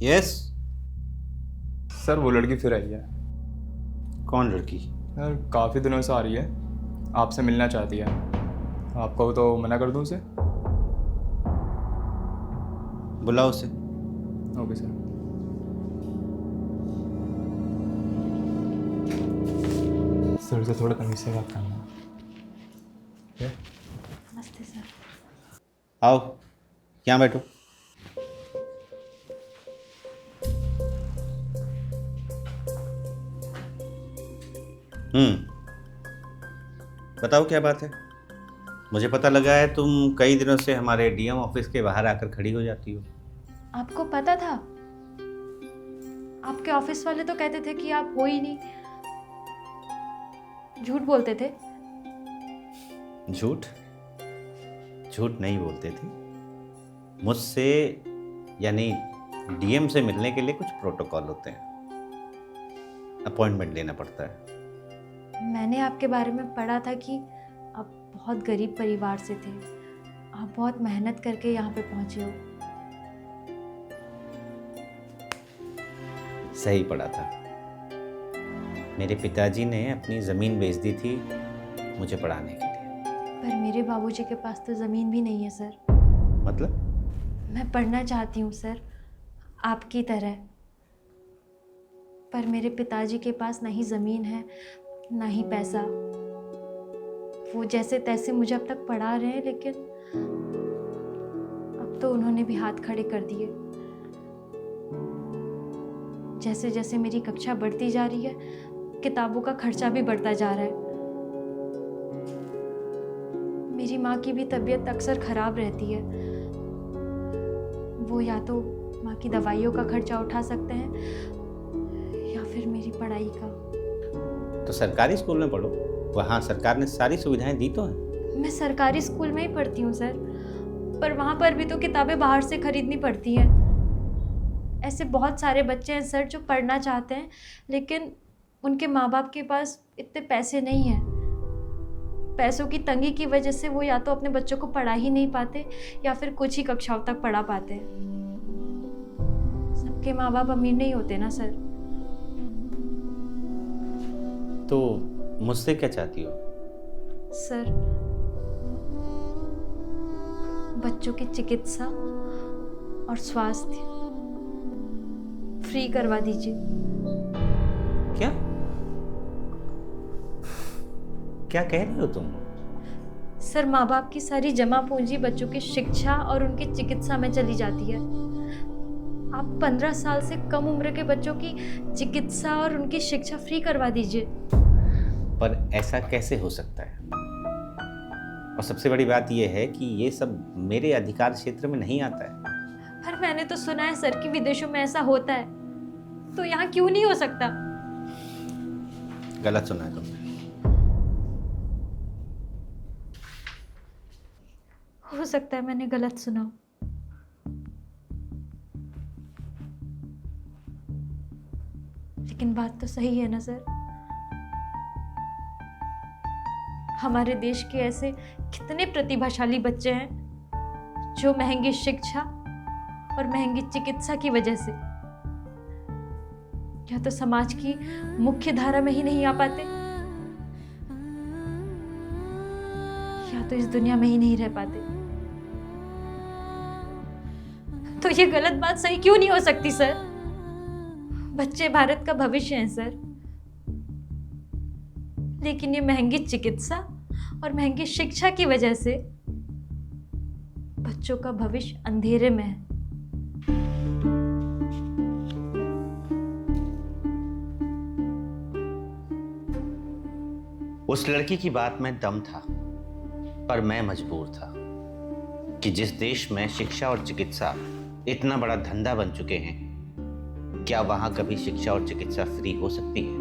Yes. Sir वो लड़की फिर आई है। कौन लड़की? यार काफ़ी दिनों से आ रही है, आपसे मिलना चाहती है। आप कहो तो मना कर दूं उसे? बुलाओ उसे। Okay sir. सर से थोड़ा तमीज़ से बात करना। नमस्ते सर। आओ, यहाँ बैठो। बताओ क्या बात है। मुझे पता लगा है तुम कई दिनों से हमारे डीएम ऑफिस के बाहर आकर खड़ी हो जाती हो। आपको पता था? आपके ऑफिस वाले तो कहते थे कि आप हो ही नहीं, झूठ बोलते थे। झूठ? झूठ नहीं बोलते थे। मुझसे यानी डीएम से मिलने के लिए कुछ प्रोटोकॉल होते हैं, अपॉइंटमेंट लेना पड़ता है। मैंने आपके बारे में पढ़ा था कि आप बहुत गरीब परिवार से थे, आप बहुत मेहनत करके यहाँ पे पहुँचे हो। सही पढ़ा था। मेरे पिताजी ने अपनी ज़मीन बेच दी थी मुझे पढ़ाने के लिए। पर मेरे बाबूजी के पास तो ज़मीन भी नहीं है सर। मतलब? मैं पढ़ना चाहती हूँ सर, आपकी तरह। पर मेरे पिताजी के पास ना ही ज़मीन है ना ही पैसा। वो जैसे तैसे मुझे अब तक पढ़ा रहे हैं, लेकिन अब तो उन्होंने भी हाथ खड़े कर दिए। जैसे जैसे मेरी कक्षा बढ़ती जा रही है, किताबों का खर्चा भी बढ़ता जा रहा है। मेरी माँ की भी तबीयत अक्सर खराब रहती है। वो या तो माँ की दवाइयों का खर्चा उठा सकते हैं या फिर मेरी पढ़ाई का। तो सरकारी स्कूल में पढ़ो, वहाँ सरकार ने सारी सुविधाएं दी तो हैं। मैं सरकारी स्कूल में ही पढ़ती हूँ सर, पर वहाँ पर भी तो किताबें बाहर से खरीदनी पड़ती हैं। ऐसे बहुत सारे बच्चे हैं सर जो पढ़ना चाहते हैं, लेकिन उनके माँ बाप के पास इतने पैसे नहीं हैं। पैसों की तंगी की वजह से वो या तो अपने बच्चों को पढ़ा ही नहीं पाते या फिर कुछ ही कक्षाओं तक पढ़ा पाते हैं। सबके माँ बाप अमीर नहीं होते ना सर। तो मुझसे क्या चाहती हो? सर, बच्चों की चिकित्सा और स्वास्थ्य फ्री करवा दीजिए। क्या क्या कह रही हो तुम? सर, माँ बाप की सारी जमा पूंजी बच्चों की शिक्षा और उनकी चिकित्सा में चली जाती है। आप 15 साल से कम उम्र के बच्चों की चिकित्सा और उनकी शिक्षा फ्री करवा दीजिए। पर ऐसा कैसे हो सकता है? और सबसे बड़ी बात यह है कि ये सब मेरे अधिकार क्षेत्र में नहीं आता है। पर मैंने तो सुना है सर कि विदेशों में ऐसा होता है, तो यहाँ क्यों नहीं हो सकता? गलत सुना है तुमने। हो सकता है मैंने गलत सुना हो। लेकिन बात तो सही है ना सर। हमारे देश के ऐसे कितने प्रतिभाशाली बच्चे हैं जो महंगी शिक्षा और महंगी चिकित्सा की वजह से या तो समाज की मुख्य धारा में ही नहीं आ पाते या तो इस दुनिया में ही नहीं रह पाते। तो ये गलत बात सही क्यों नहीं हो सकती सर? बच्चे भारत का भविष्य हैं सर, लेकिन ये महंगी चिकित्सा और महंगी शिक्षा की वजह से बच्चों का भविष्य अंधेरे में है। उस लड़की की बात में दम था, पर मैं मजबूर था कि जिस देश में शिक्षा और चिकित्सा इतना बड़ा धंधा बन चुके हैं, क्या वहां कभी शिक्षा और चिकित्सा फ्री हो सकती है?